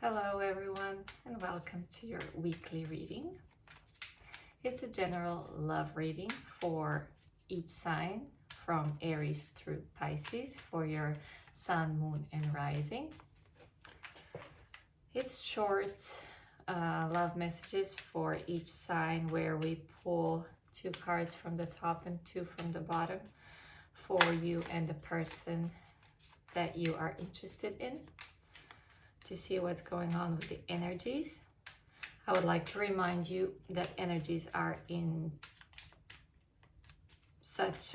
Hello everyone and welcome to your weekly reading. It's a general love reading for each sign from Aries through Pisces for your sun, moon and rising. It's short love messages for each sign where we pull 2 cards from the top and 2 from the bottom for you and the person that you are interested in, to see what's going on with the energies. I would like to remind you that energies are in such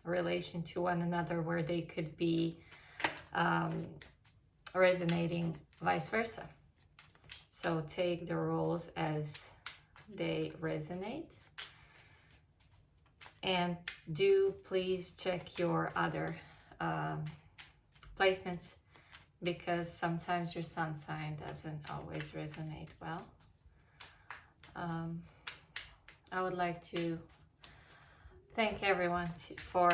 relation to one another where they could be resonating vice versa. So take the roles as they resonate. And do please check your other placements, because sometimes your sun sign doesn't always resonate well. I would like to thank everyone for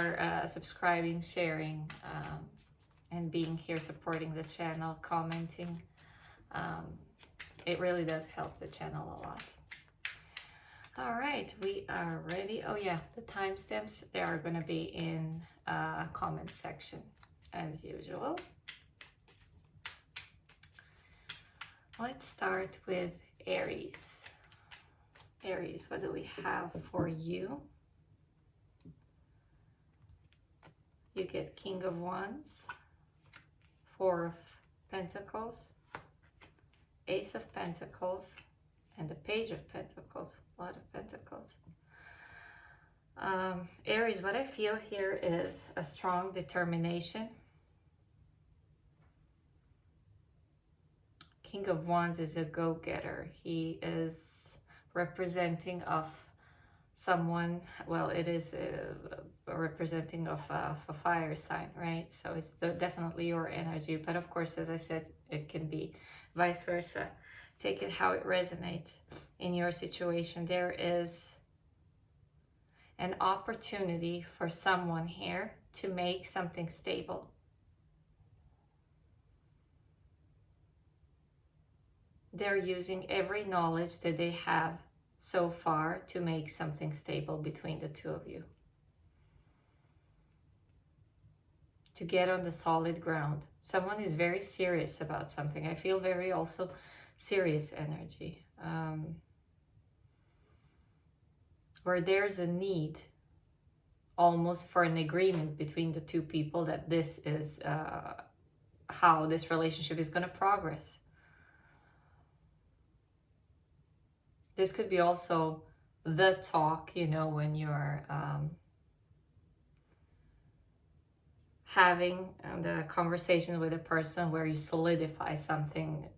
subscribing, sharing, and being here supporting the channel, commenting. It really does help the channel a lot. All right, we are ready. Oh yeah, the timestamps, they are going to be in comment section as usual. Let's start with Aries. Aries, what do we have for you? You get King of Wands, 4 of Pentacles, Ace of Pentacles, and the Page of Pentacles, a lot of Pentacles. Aries, what I feel here is a strong determination. King of Wands is a go-getter. He is representing of someone, well, it is representing of a fire sign, right? So it's definitely your energy. But of course, as I said, it can be vice versa. Take it how it resonates in your situation. There is an opportunity for someone here to make something stable. They're using every knowledge that they have so far to make something stable between the two of you. To get on the solid ground. Someone is very serious about something. I feel very also serious energy. Where there's a need almost for an agreement between the two people that this is how this relationship is going to progress. This could be also the talk, you know, when you're having the conversation with a person where you solidify something.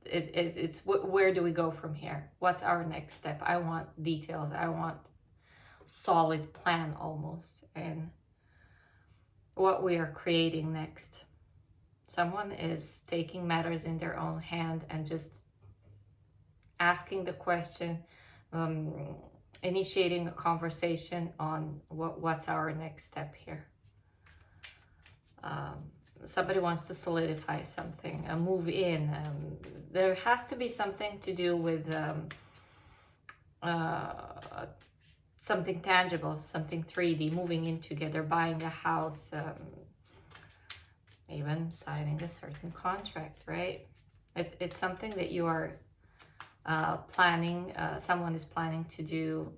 It's where do we go from here? What's our next step? I want details. I want solid plan almost, and what we are creating next. Someone is taking matters in their own hand and just asking the question, initiating a conversation on what's our next step here. Somebody wants to solidify something, move in. There has to be something to do with something tangible, something 3D, moving in together, buying a house, even signing a certain contract, right? It's something that you are planning, someone is planning to do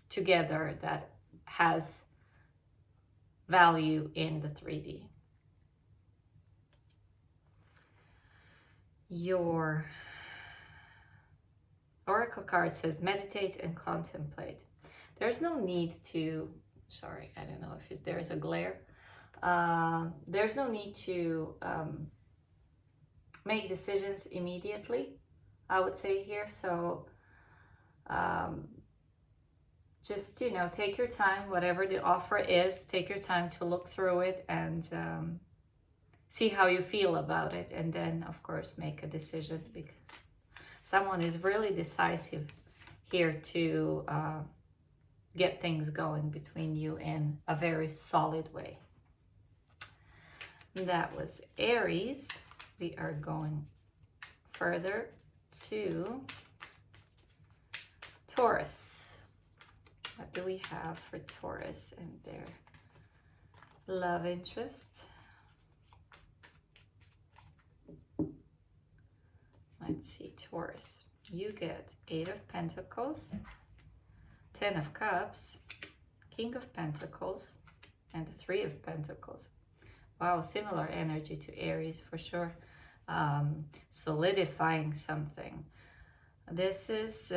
together that has value in the 3D. Your oracle card says meditate and contemplate. There's no need to, sorry, I don't know if there's a glare. There's no need to make decisions immediately, I would say here. So just, you know, take your time, whatever the offer is, take your time to look through it and see how you feel about it. And then, of course, make a decision, because someone is really decisive here to get things going between you in a very solid way. That was Aries. We are going further to Taurus. What do we have for Taurus and their love interest? Let's see, Taurus. You get 8 of Pentacles, 10 of Cups, King of Pentacles, and the 3 of Pentacles. Wow, similar energy to Aries for sure. Solidifying something. This is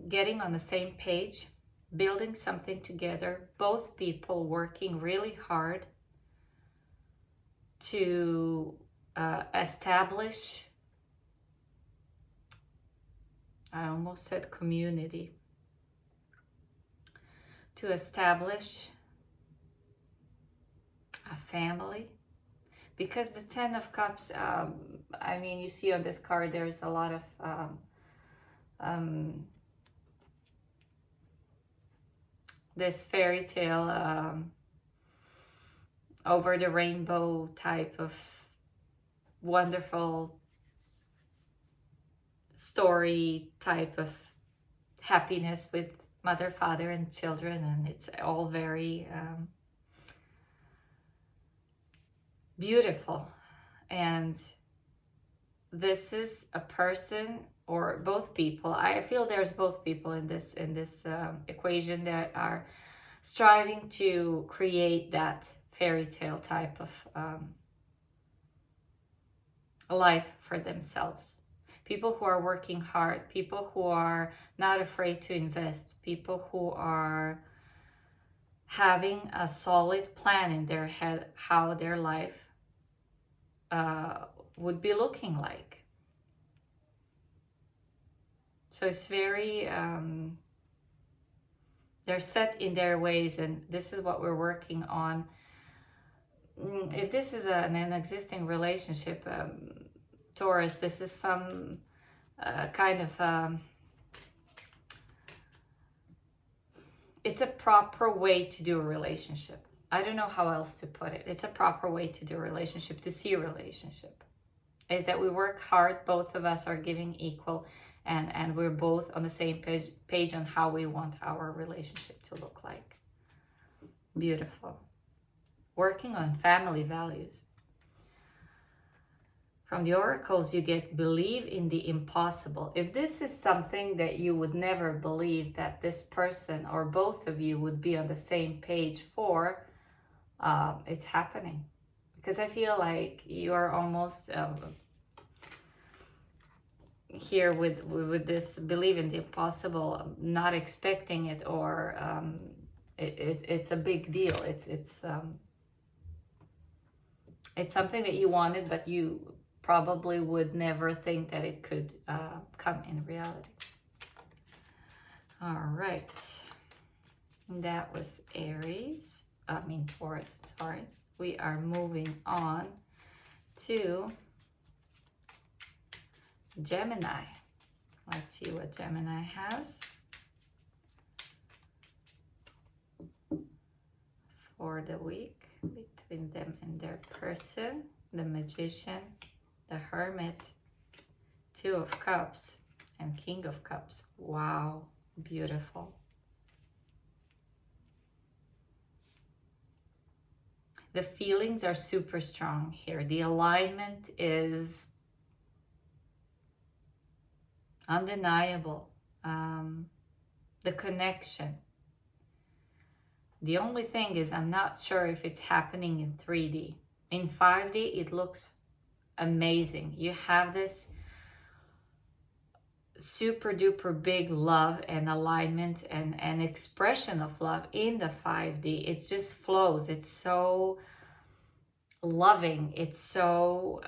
getting on the same page, building something together, both people working really hard to establish, I almost said community, to establish a family. Because the 10 of Cups, I mean, you see on this card, there's a lot of this fairy tale, over the rainbow type of wonderful story type of happiness with mother, father, and children. And it's all very beautiful. And this is a person or both people. I feel there's both people in this equation that are striving to create that fairy tale type of life for themselves. People who are working hard, people who are not afraid to invest, people who are having a solid plan in their head how their life would be looking like. So it's very, they're set in their ways, and this is what we're working on. If this is an existing relationship, Taurus, this is some kind of, it's a proper way to do a relationship. I don't know how else to put it. It's a proper way to do a relationship, to see a relationship. Is that we work hard, both of us are giving equal, and we're both on the same page on how we want our relationship to look like. Beautiful. Working on family values. From the oracles, you get believe in the impossible. If this is something that you would never believe that this person or both of you would be on the same page for, it's happening. Because I feel like you're almost here with this believe in the impossible, not expecting it, or it's a big deal. It's something that you wanted, but you probably would never think that it could come in reality. All right. That was Taurus, sorry. We are moving on to Gemini. Let's see what Gemini has for the week between them and their person. The Magician, the Hermit, 2 of Cups, and King of Cups. Wow, beautiful. The feelings are super strong here. The alignment is undeniable. The connection. The only thing is, I'm not sure if it's happening in 3D. In 5D, it looks amazing. You have this super duper big love and alignment and expression of love in the 5D. It just flows. It's so loving. It's so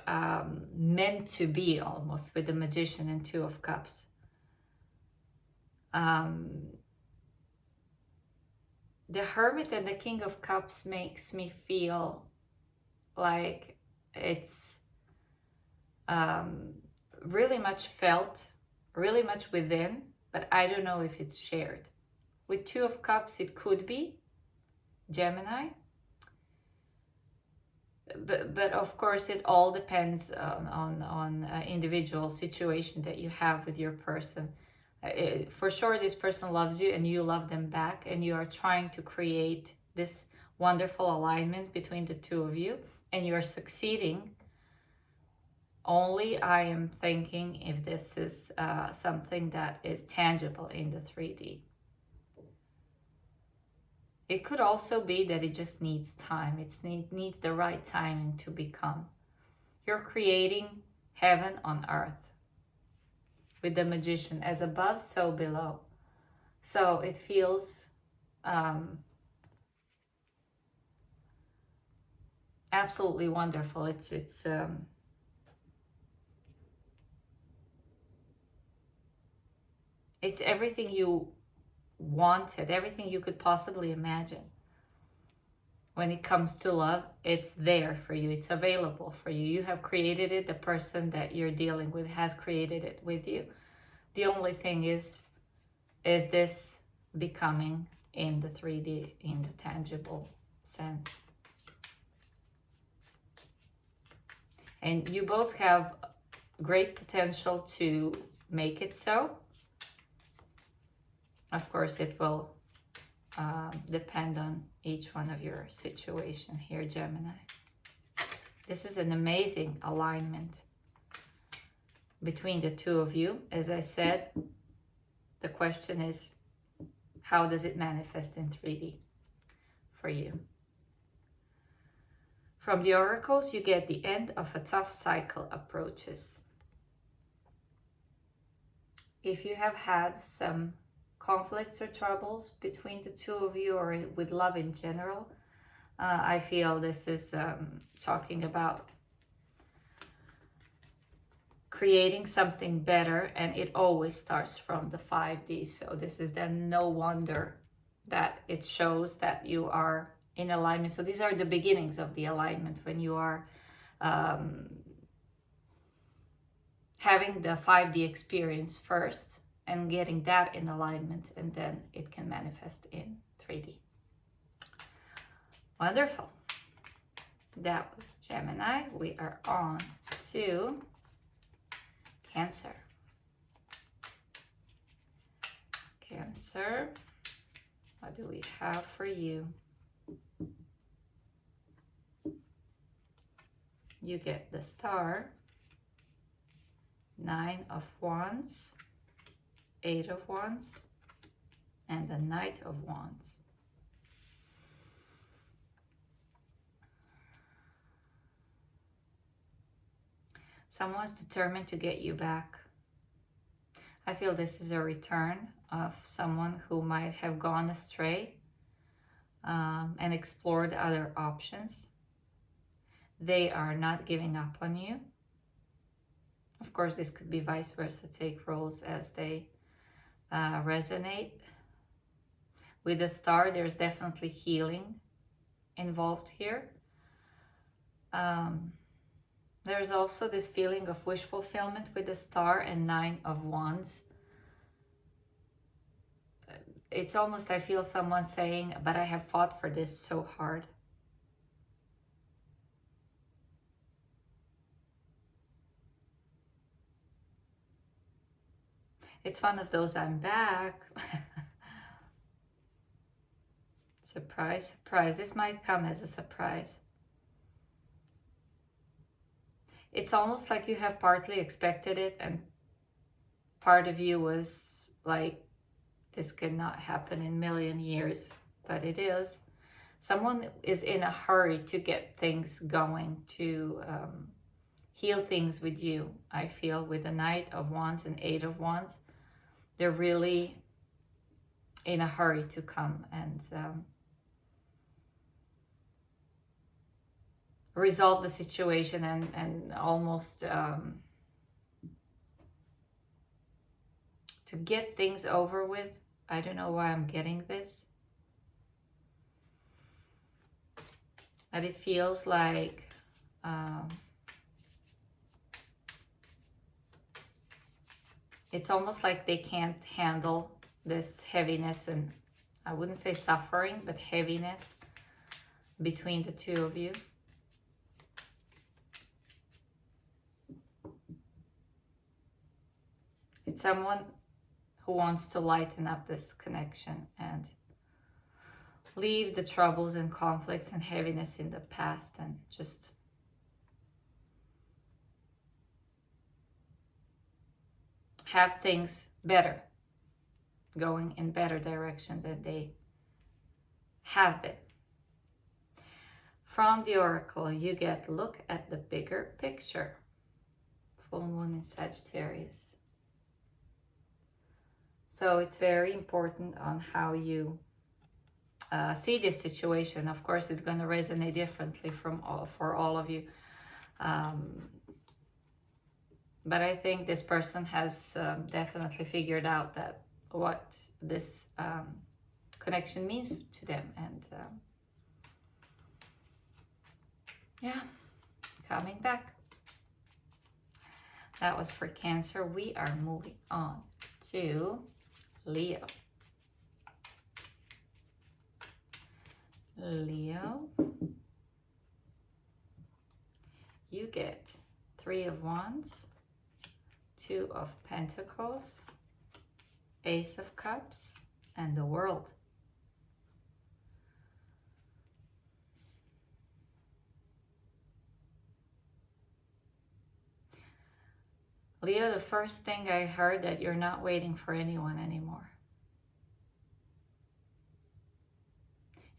meant to be, almost, with the Magician and 2 of Cups. The Hermit and the King of Cups makes me feel like it's really much felt, really much within, but I don't know if it's shared. With 2 of Cups, it could be Gemini, but of course it all depends on individual situation that you have with your person. For sure this person loves you and you love them back, and you are trying to create this wonderful alignment between the two of you, and you are succeeding. Only I am thinking if this is something that is tangible in the 3D. It could also be that it just needs time. It needs the right timing to become. You're creating heaven on earth with the Magician, as above, so below. So it feels absolutely wonderful. It's everything you wanted, everything you could possibly imagine. When it comes to love, it's there for you. It's available for you. You have created it. The person that you're dealing with has created it with you. The only thing is this becoming in the 3D, in the tangible sense? And you both have great potential to make it so. Of course, it will depend on each one of your situation here, Gemini. This is an amazing alignment between the two of you. As I said, the question is, how does it manifest in 3D for you? From the oracles, you get the end of a tough cycle approaches. If you have had some conflicts or troubles between the two of you, or with love in general, I feel this is talking about creating something better, and it always starts from the 5D. So this is then no wonder that it shows that you are in alignment. So these are the beginnings of the alignment, when you are having the 5D experience first and getting that in alignment, and then it can manifest in 3D. Wonderful. That was Gemini. We are on to Cancer. Cancer, what do we have for you? You get the Star, 9 of Wands, 8 of Wands, and the Knight of Wands. Someone's determined to get you back. I feel this is a return of someone who might have gone astray and explored other options. They are not giving up on you. Of course, this could be vice versa. Take roles as they resonate. With the Star, there's definitely healing involved here. There's also this feeling of wish fulfillment with the Star and 9 of Wands. It's almost, I feel someone saying, but I have fought for this so hard. It's one of those, I'm back. Surprise, surprise. This might come as a surprise. It's almost like you have partly expected it, and part of you was like, this cannot happen in a million years, but it is. Someone is in a hurry to get things going, to heal things with you, I feel, with the Knight of Wands and 8 of Wands. They're really in a hurry to come and resolve the situation and almost to get things over with. I don't know why I'm getting this, but it feels like it's almost like they can't handle this heaviness, and I wouldn't say suffering, but heaviness between the two of you. someone who wants to lighten up this connection and leave the troubles and conflicts and heaviness in the past and just have things better, going in better direction than they have been. From the oracle, you get look at the bigger picture. Full moon in Sagittarius. So it's very important on how you see this situation. Of course, it's going to resonate differently for all of you. But I think this person has definitely figured out that what this connection means to them. And yeah, coming back. That was for Cancer. We are moving on to Leo. Leo, you get 3 of Wands, 2 of Pentacles, Ace of Cups, and the World. Leo, the first thing I heard that you're not waiting for anyone anymore.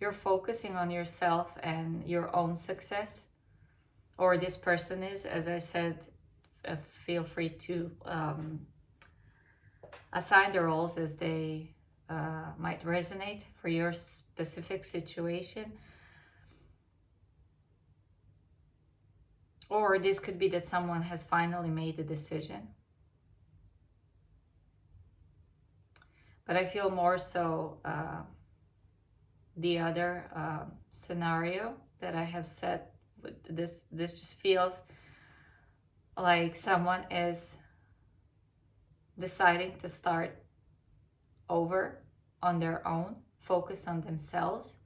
You're focusing on yourself and your own success, or this person is, as I said, feel free to assign the roles as they might resonate for your specific situation. Or this could be that someone has finally made a decision. But I feel more so the other scenario that I have said. This just feels like someone is deciding to start over on their own, focus on themselves,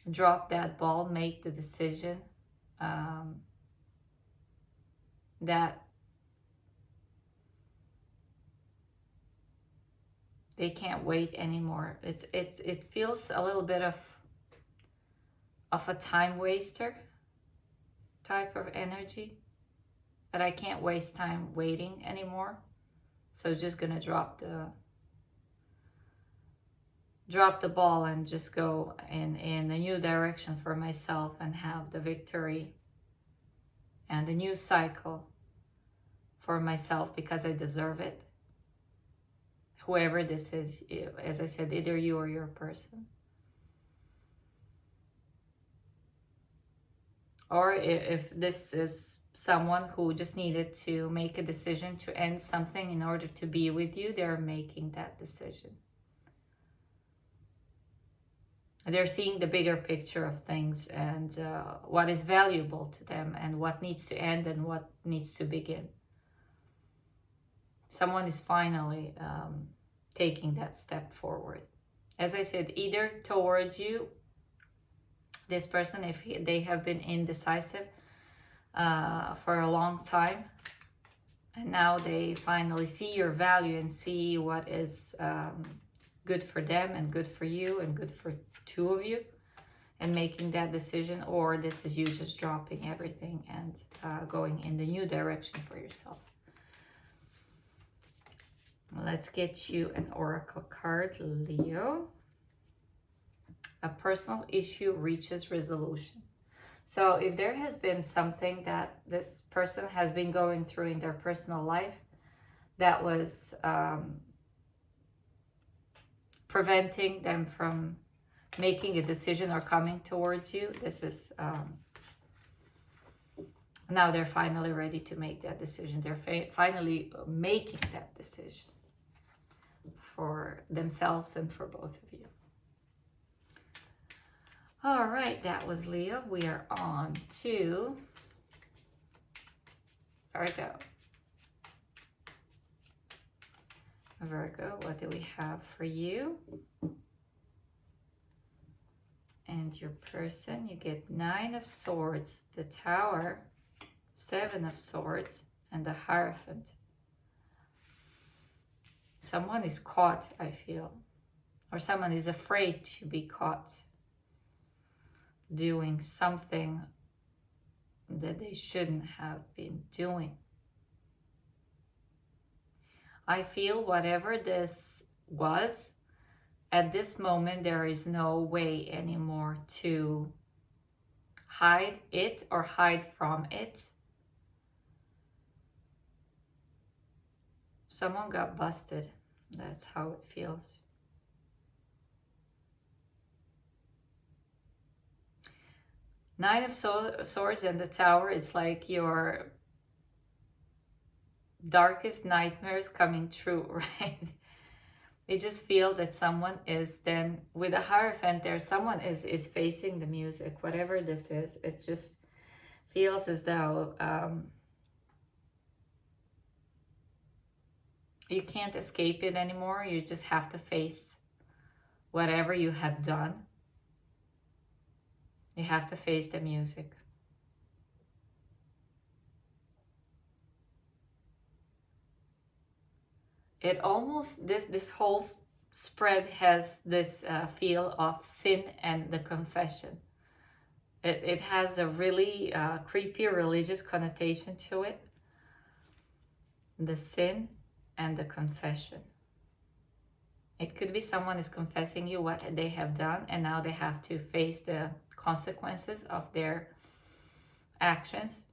drop that ball, make the decision that they can't wait anymore. It feels a little bit of a time waster type of energy, but I can't waste time waiting anymore. So just gonna drop the ball and just go in a new direction for myself and have the victory and a new cycle for myself because I deserve it. Whoever this is, as I said, either you or your person. Or if this is someone who just needed to make a decision to end something in order to be with you, they're making that decision. They're seeing the bigger picture of things and what is valuable to them and what needs to end and what needs to begin. Someone is finally taking that step forward. As I said, either towards you, this person, if they have been indecisive for a long time, and now they finally see your value and see what is good for them and good for you and good for two of you and making that decision, or this is you just dropping everything and going in the new direction for yourself. Let's get you an oracle card, Leo. A personal issue reaches resolution. So if there has been something that this person has been going through in their personal life that was preventing them from making a decision or coming towards you, this is now they're finally ready to make that decision. They're finally making that decision for themselves and for both of you. All right, that was Leo. We are on to Virgo. Virgo, what do we have for you? And your person, you get 9 of Swords, the Tower, 7 of Swords, and the Hierophant. Someone is caught, I feel, or someone is afraid to be caught doing something that they shouldn't have been doing. I feel whatever this was, at this moment, there is no way anymore to hide it or hide from it. Someone got busted. That's how it feels. Nine of Swords and the Tower is like your darkest nightmares coming true, right? You just feel that someone is then, with a Hierophant there, someone is facing the music, whatever this is. It just feels as though you can't escape it anymore. You just have to face whatever you have done. You have to face the music. It almost, this whole spread has this feel of sin and the confession. It has a really creepy religious connotation to it. The sin and the confession. It could be someone is confessing you what they have done, and now they have to face the consequences of their actions.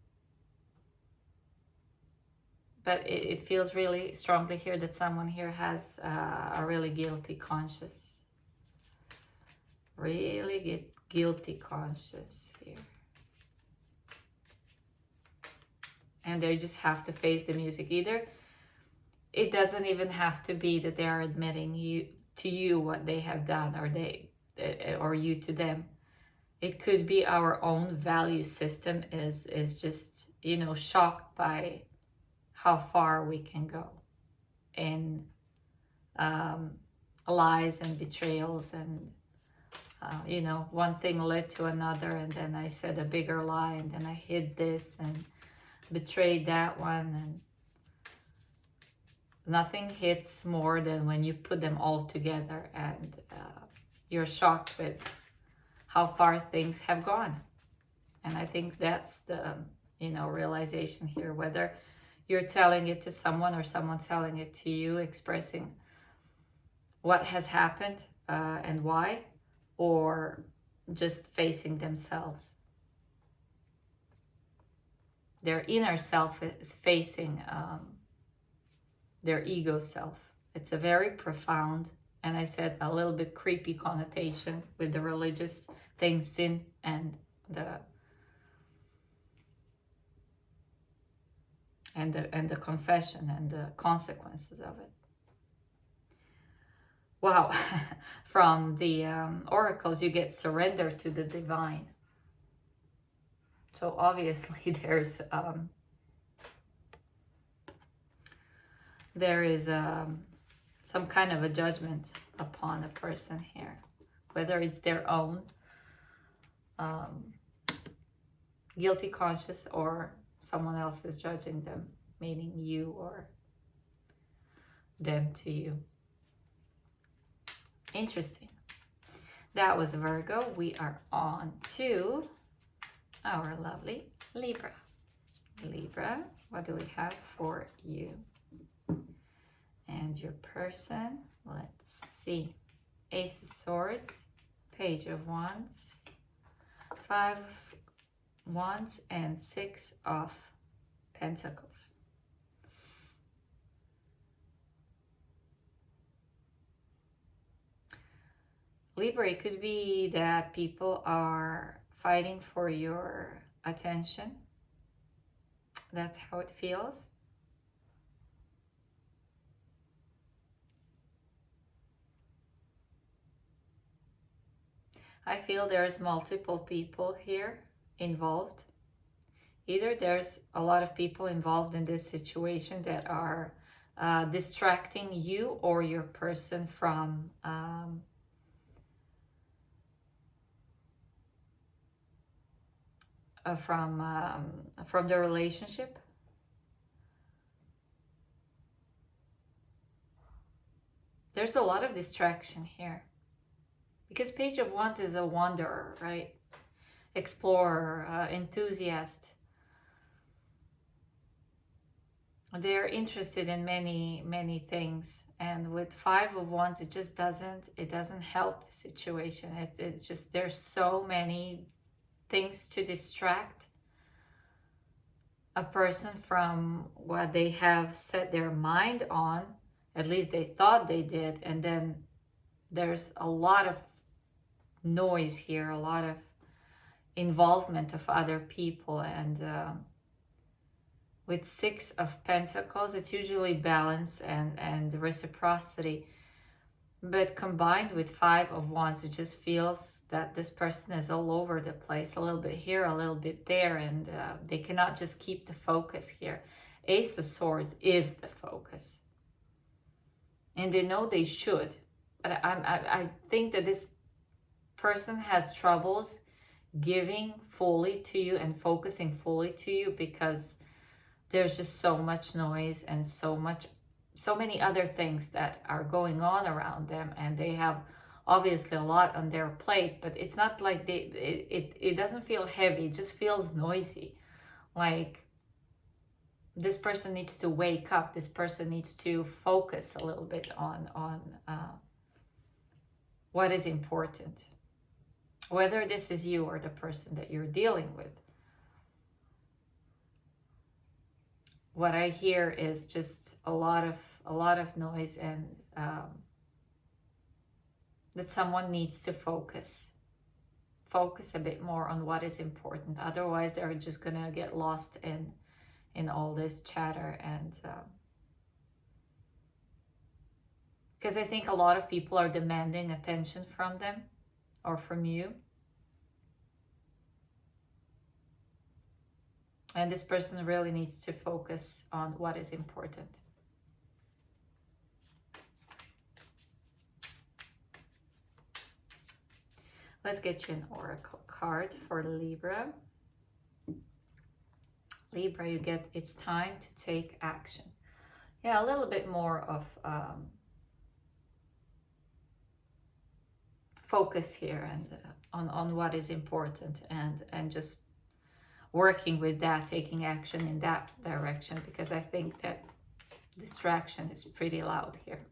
But it feels really strongly here that someone here has a really guilty conscience. Really guilty conscience here. And they just have to face the music. Either it doesn't even have to be that they are admitting to you what they have done, or you to them. It could be our own value system is just, you know, shocked by how far we can go in lies and betrayals, and you know, one thing led to another, and then I said a bigger lie, and then I hid this and betrayed that one, and nothing hits more than when you put them all together, and you're shocked with how far things have gone. And I think that's the, you know, realization here, whether you're telling it to someone or someone telling it to you, expressing what has happened and why, or just facing themselves. Their inner self is facing their ego self. It's a very profound, and I said a little bit creepy connotation with the religious thing, sin, and the confession and the consequences of it. Wow. From the oracles, you get surrender to the divine. So obviously there is some kind of a judgment upon a person here, whether it's their own guilty conscience or someone else is judging them, meaning you or them to you. Interesting. That was Virgo. We are on to our lovely Libra. Libra, what do we have for you and your person? Let's see. Ace of Swords, Page of Wands, 5 of Wands, and 6 of Pentacles. Libra, it could be that people are fighting for your attention. That's how it feels. I feel there's multiple people here involved. Either there's a lot of people involved in this situation that are distracting you or your person from the relationship. there's a lot of distraction here. Because Page of Wands is a wanderer, right? Explorer, enthusiast. They're interested in many things, and with Five of Wands it just doesn't help the situation. It's just, there's so many things to distract a person from what they have set their mind on. At least they thought they did, and then there's a lot of noise here, a lot of involvement of other people. And with Six of Pentacles, it's usually balance and reciprocity. But combined with Five of Wands, it just feels that this person is all over the place, a little bit here, a little bit there, and they cannot just keep the focus here. Ace of Swords is the focus. And they know they should. But I think that this person has troubles giving fully to you and focusing fully to you, because there's just so much noise and so many other things that are going on around them, and they have obviously a lot on their plate. But it's not like it doesn't feel heavy, it just feels noisy. Like this person needs to wake up, this person needs to focus a little bit on what is important, whether this is you or the person that you're dealing with. What I hear is just a lot of noise, and that someone needs to focus a bit more on what is important. Otherwise, they're just gonna get lost in all this chatter. And because I think a lot of people are demanding attention from them or from you. And this person really needs to focus on what is important. Let's get you an oracle card for Libra. Libra, you get, it's time to take action. Yeah, a little bit more of focus here, and on what is important, and just working with that, taking action in that direction, because I think that distraction is pretty loud here.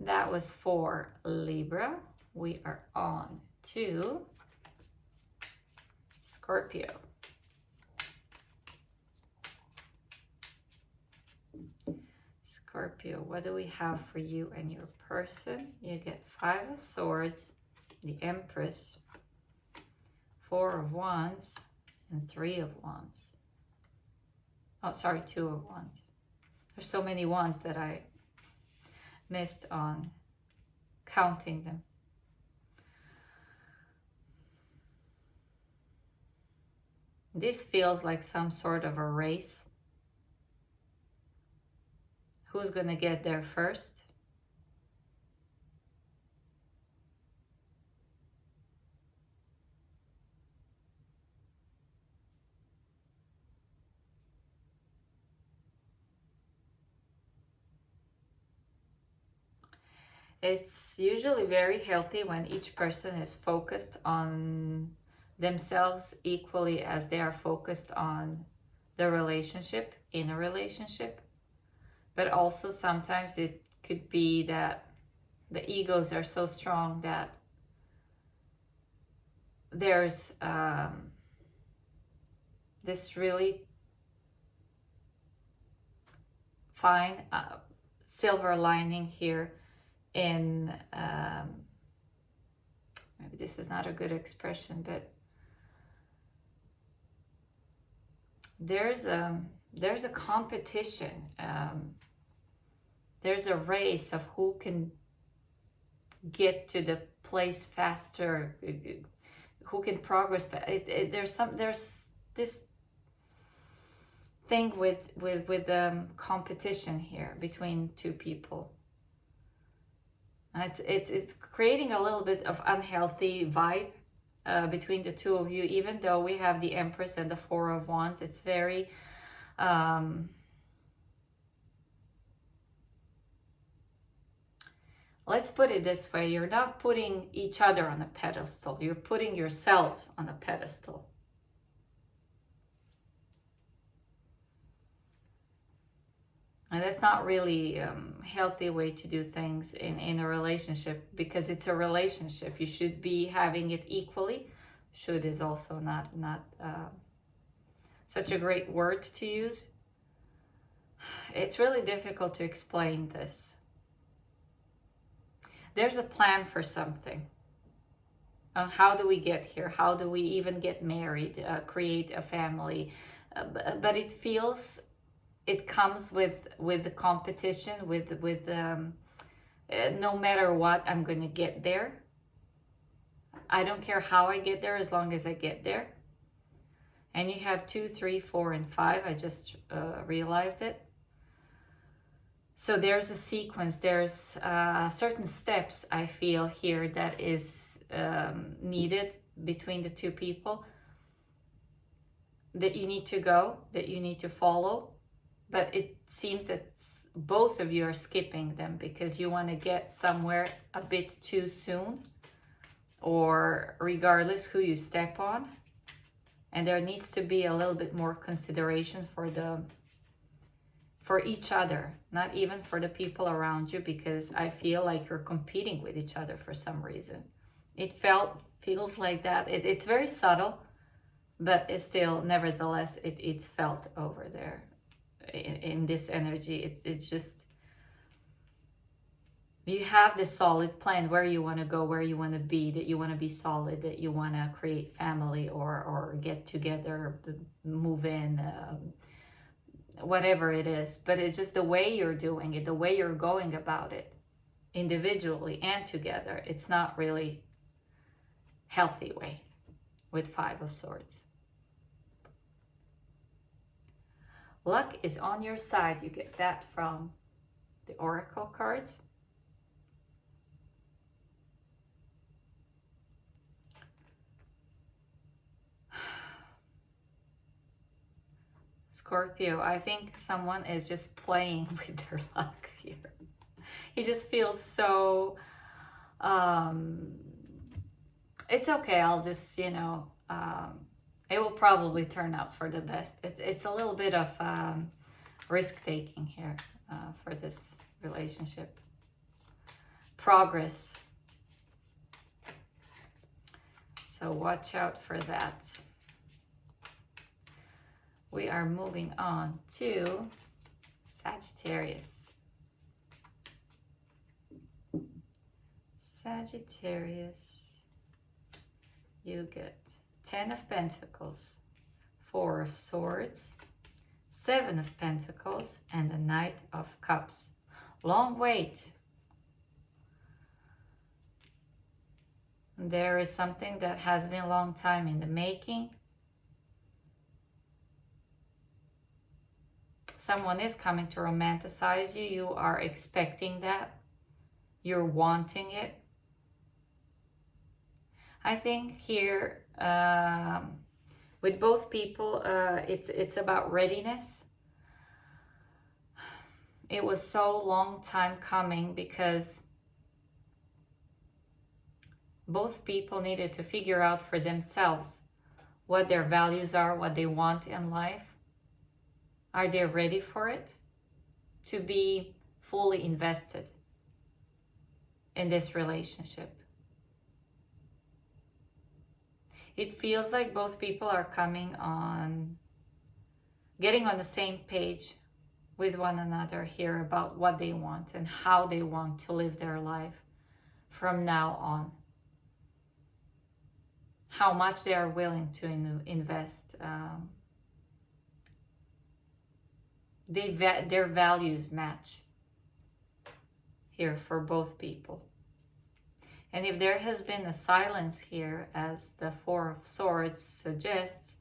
That was for Libra. We are on to Scorpio. Scorpio, what do we have for you and your person? You get Five of Swords, the Empress, Four of Wands, and Three of Wands. Oh, sorry, Two of Wands. There's so many wands that I missed on counting them. This feels like some sort of a race. Who's gonna get there first? It's usually very healthy when each person is focused on themselves equally as they are focused on the relationship, in a relationship. But also sometimes it could be that the egos are so strong that there's this really fine silver lining here in, maybe this is not a good expression, but there's a competition, there's a race of who can get to the place faster, who can progress. There's this thing with competition here between two people. It's creating a little bit of unhealthy vibe between the two of you, even though we have the Empress and the Four of Wands. It's very let's put it this way, you're not putting each other on a pedestal, you're putting yourselves on a pedestal. And that's not really a healthy way to do things in a relationship, because it's a relationship. You should be having it equally. Should is also not such a great word to use. It's really difficult to explain this. There's a plan for something. How do we get here? How do we even get married, create a family? But it feels, it comes with the competition, with no matter what, I'm going to get there. I don't care how I get there, as long as I get there. And you have 2, 3, 4, and 5. I just realized it. So there's a sequence, there's certain steps I feel here that is needed between the two people, that you need to go, that you need to follow. But it seems that both of you are skipping them because you want to get somewhere a bit too soon, or regardless who you step on. And there needs to be a little bit more consideration for each other, not even for the people around you, because I feel like you're competing with each other for some reason. It feels like that. It's very subtle, but it's still, nevertheless, it's felt over there in this energy. It's just, you have this solid plan where you want to go, where you want to be, that you want to be solid, that you want to create family or get together, move in, whatever it is. But it's just the way you're doing it, the way you're going about it, individually and together. It's not really healthy way with 5 of Swords. Luck is on your side. You get that from the Oracle cards. Scorpio, I think someone is just playing with their luck here. He just feels so, it's okay, I'll just, it will probably turn out for the best. It's a little bit of risk-taking here for this relationship. Progress. So watch out for that. We are moving on to Sagittarius. Sagittarius, you get 10 of Pentacles, 4 of Swords, 7 of Pentacles, and the Knight of Cups. Long wait. There is something that has been a long time in the making. Someone is coming to romanticize you. You are expecting that. You're wanting it. I think here, with both people, it's about readiness. It was so long time coming because both people needed to figure out for themselves what their values are, what they want in life. Are they ready for it? To be fully invested in this relationship. It feels like both people are coming on, getting on the same page with one another here about what they want and how they want to live their life from now on. How much they are willing to invest. Their values match here for both people. And if there has been a silence here, as the 4 of Swords suggests,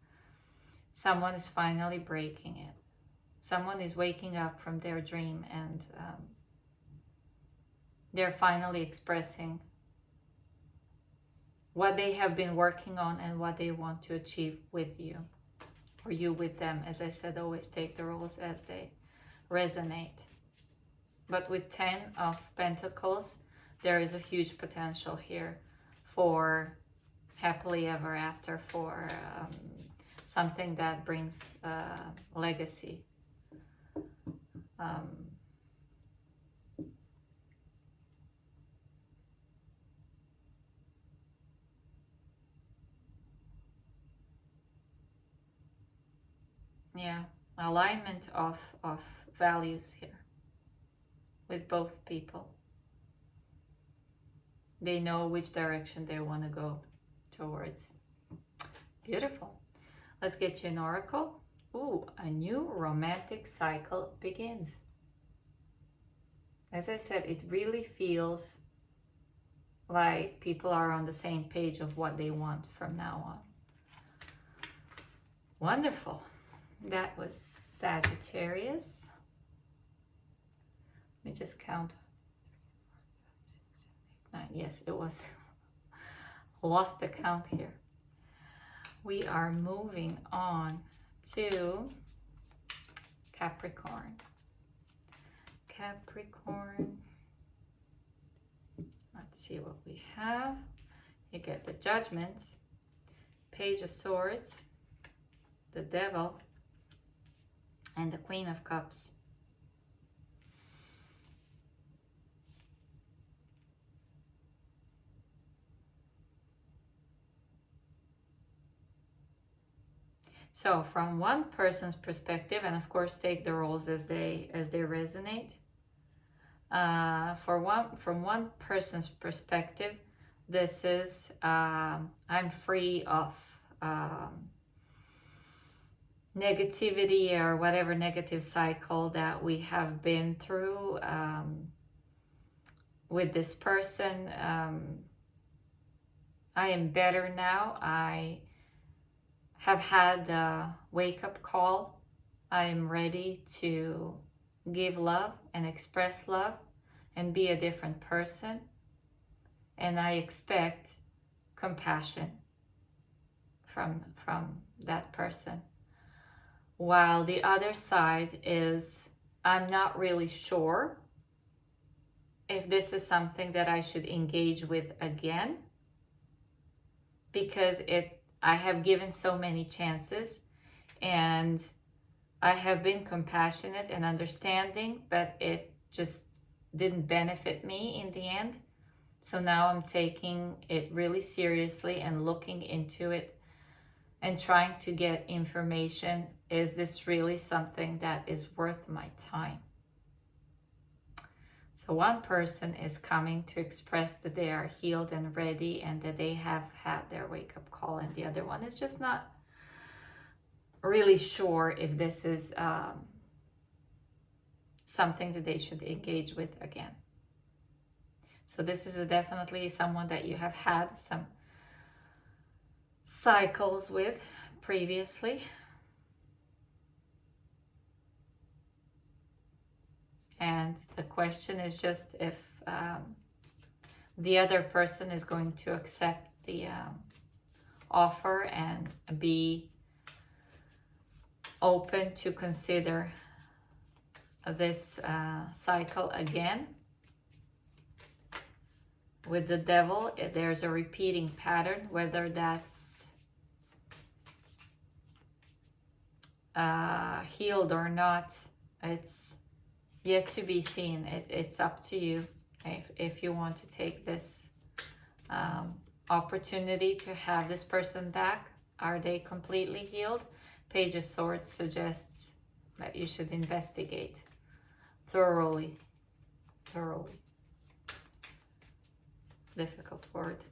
someone is finally breaking it. Someone is waking up from their dream and they're finally expressing what they have been working on and what they want to achieve with you, or you with them. As I said, always take the roles as they resonate. But with 10 of Pentacles, there is a huge potential here for happily ever after, for something that brings legacy. Yeah, alignment of values here with both people. They know which direction they want to go towards. Beautiful. Let's get you an oracle. Ooh, a new romantic cycle begins. As I said, it really feels like people are on the same page of what they want from now on. Wonderful. That was Sagittarius. Let me just count. 9. Yes, it was. Lost the count here. We are moving on to Capricorn. Capricorn. Let's see what we have. You get the Judgment, Page of Swords, the Devil, and the Queen of Cups. So from one person's perspective, and of course take the roles as they resonate. From one person's perspective, this is I'm free of negativity or whatever negative cycle that we have been through with this person. I am better now. I have had a wake-up call. I am ready to give love and express love and be a different person. And I expect compassion from that person. While the other side is, I'm not really sure if this is something that I should engage with again, because I have given so many chances and I have been compassionate and understanding, but it just didn't benefit me in the end. So now I'm taking it really seriously and looking into it and trying to get information. Is this really something that is worth my time? So one person is coming to express that they are healed and ready and that they have had their wake-up call, and the other one is just not really sure if this is something that they should engage with again. So this is definitely someone that you have had some cycles with previously. And the question is just if the other person is going to accept the offer and be open to consider this cycle again. With the Devil, there's a repeating pattern, whether that's healed or not, it's yet to be seen. It's up to you if you want to take this opportunity to have this person back. Are they completely healed? Page of Swords suggests that you should investigate thoroughly. Difficult word.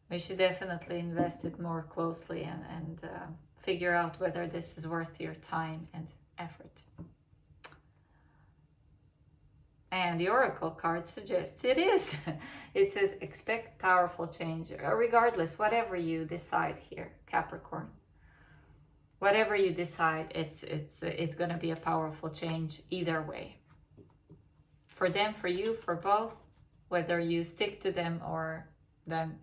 We should definitely invest it more closely and figure out whether this is worth your time and effort. And the Oracle card suggests it is. It says, expect powerful change. Regardless, whatever you decide here, Capricorn. Whatever you decide, it's going to be a powerful change either way. For them, for you, for both. Whether you stick to them or then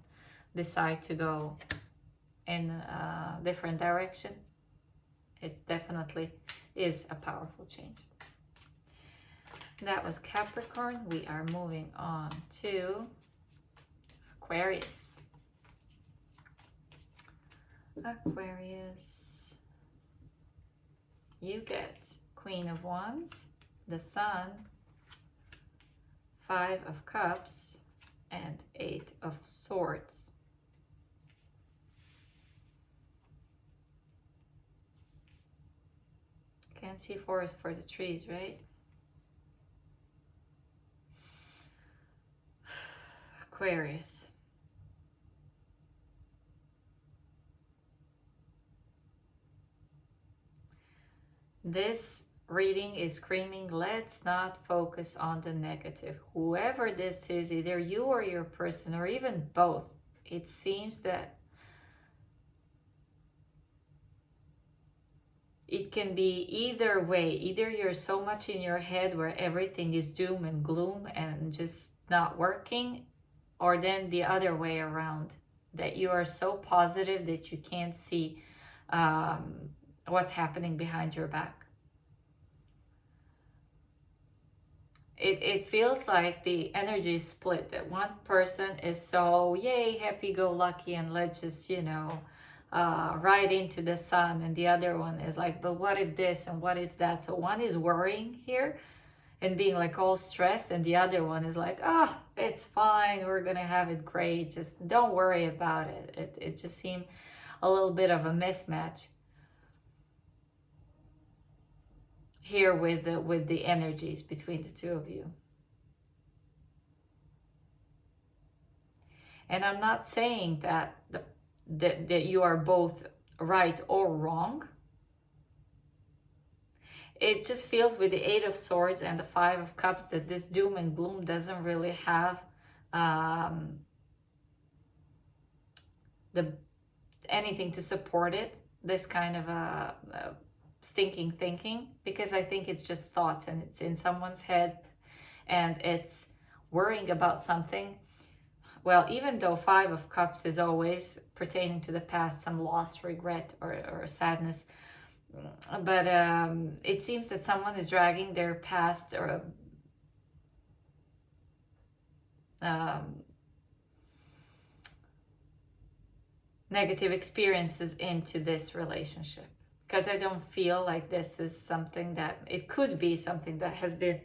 decide to go in a different direction, it definitely is a powerful change. That was Capricorn. We are moving on to Aquarius. Aquarius. You get Queen of Wands, the Sun, 5 of Cups, and 8 of Swords. Can't see forest for the trees, right? Aquarius. This reading is screaming, let's not focus on the negative. Whoever this is, either you or your person, or even both, it seems that it can be either way. Either you're so much in your head where everything is doom and gloom and just not working, or then the other way around, that you are so positive that you can't see what's happening behind your back. It feels like the energy is split, that one person is so yay, happy-go-lucky, and let's just, you know, right into the sun, and the other one is like, but what if this and what if that? So one is worrying here and being like all stressed, and the other one is like, ah, oh, it's fine, we're gonna have it great, just don't worry about it. It just seemed a little bit of a mismatch here with the energies between the two of you. And I'm not saying that that you are both right or wrong. It just feels with the 8 of Swords and the 5 of Cups that this doom and gloom doesn't really have anything to support it, this kind of a stinking thinking, because I think it's just thoughts and it's in someone's head and it's worrying about something. Well, even though 5 of Cups is always pertaining to the past, some loss, regret, or sadness, but it seems that someone is dragging their past or negative experiences into this relationship. Because I don't feel like this is something that, it could be something that has been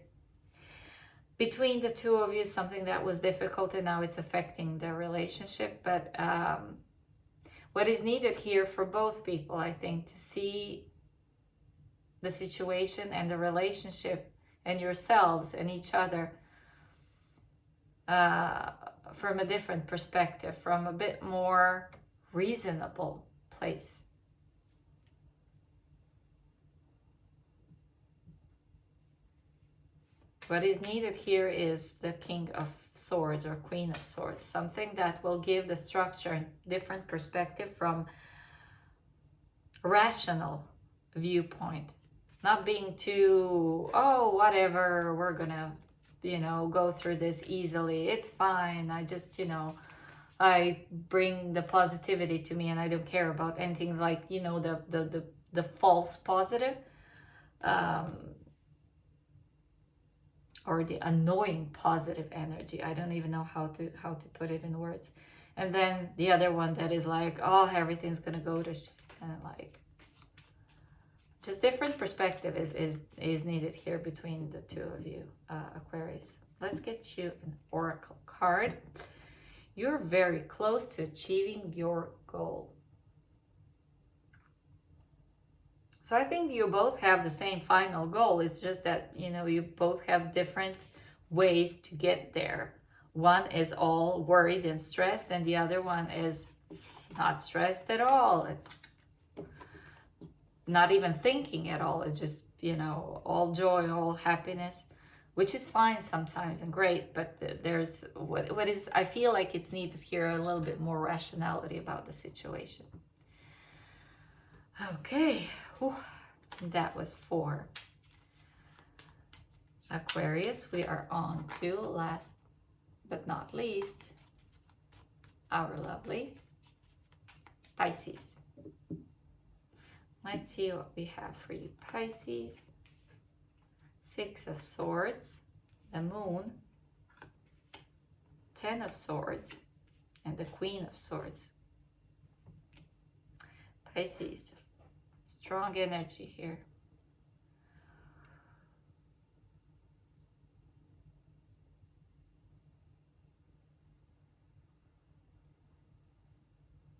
between the two of you, something that was difficult and now it's affecting the relationship. But what is needed here for both people, I think, to see the situation and the relationship and yourselves and each other from a different perspective, from a bit more reasonable place. What is needed here is the King of Swords or Queen of Swords, something that will give the structure and different perspective from rational viewpoint, not being too, oh, whatever, we're gonna, you know, go through this easily, it's fine, I just, you know, I bring the positivity to me and I don't care about anything, like, you know, the false positive, or the annoying positive energy. I don't even know how to put it in words. And then the other one that is like, oh, everything's gonna go to shit, and like, just different perspective is needed here between the two of you, Aquarius. Let's get you an oracle card. You're very close to achieving your goal. So I think you both have the same final goal. It's just that, you know, you both have different ways to get there. One is all worried and stressed, and the other one is not stressed at all. It's not even thinking at all. It's just, you know, all joy, all happiness, which is fine sometimes and great. But there's what is, I feel like it's needed here a little bit more rationality about the situation. Okay. Whew. That was 4. Aquarius, we are on to, last but not least, our lovely Pisces. Let's see what we have for you, Pisces. 6 of Swords, the Moon, 10 of Swords, and the Queen of Swords. Pisces, strong energy here.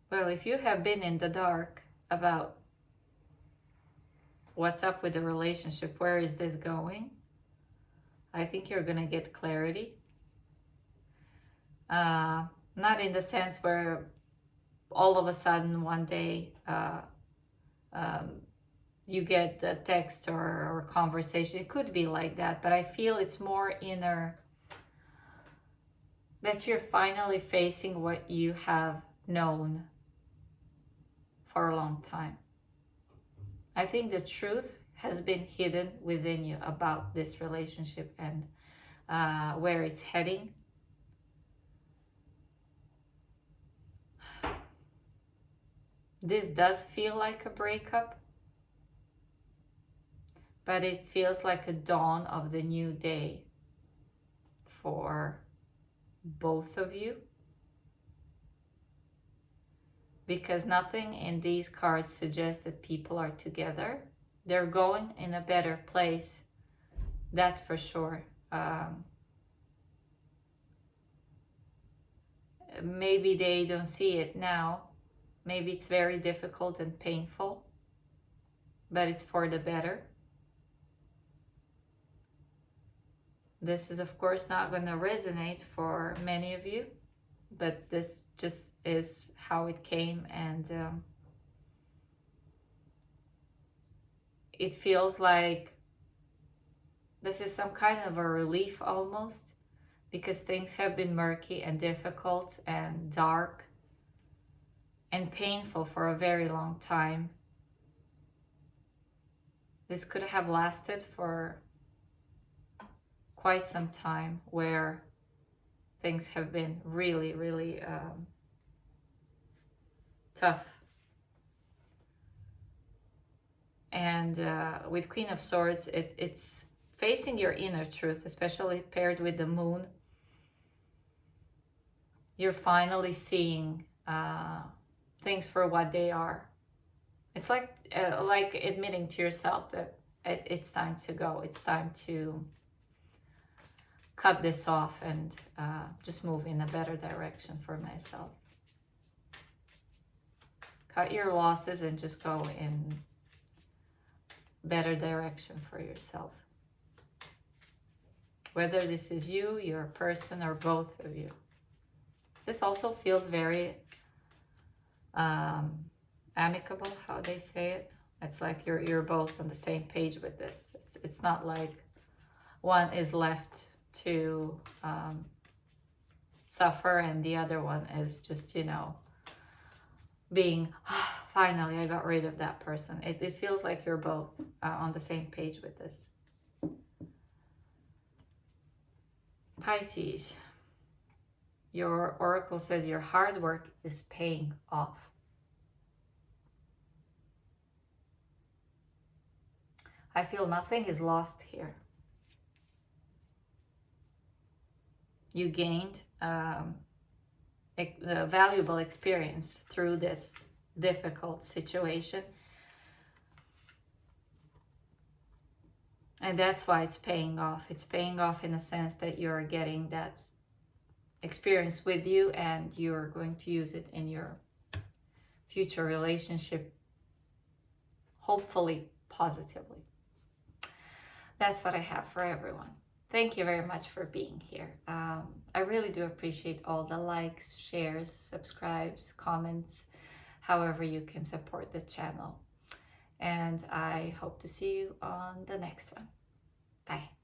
Well, if you have been in the dark about what's up with the relationship, where is this going, I think you're going to get clarity. Not in the sense where all of a sudden one day you get a text or conversation. It could be like that, but I feel it's more inner, that you're finally facing what you have known for a long time. I think the truth has been hidden within you about this relationship and where it's heading. This does feel like a breakup, but it feels like a dawn of the new day for both of you. Because nothing in these cards suggests that people are together. They're going in a better place, that's for sure. Maybe they don't see it now. Maybe it's very difficult and painful, but it's for the better. This is, of course, not going to resonate for many of you, but this just is how it came, and it feels like this is some kind of a relief almost, because things have been murky and difficult and dark and painful for a very long time. This could have lasted for quite some time, where things have been really, really tough. And with Queen of Swords, it's facing your inner truth, especially paired with the Moon. You're finally seeing things for what they are. It's like admitting to yourself that it's time to go. It's time to cut this off and just move in a better direction for myself. Cut your losses and just go in better direction for yourself. Whether this is you, your person, or both of you. This also feels very amicable, how they say it. It's like you're both on the same page with this. It's not like one is left to suffer and the other one is just, being, finally I got rid of that person. It feels like you're both on the same page with this. Pisces, your oracle says your hard work is paying off. I feel nothing is lost here. You gained a valuable experience through this difficult situation. And that's why it's paying off. It's paying off in a sense that you're getting that experience with you and you're going to use it in your future relationship, hopefully positively. That's what I have for everyone. Thank you very much for being here. I really do appreciate all the likes, shares, subscribes, comments, however you can support the channel. And I hope to see you on the next one. Bye.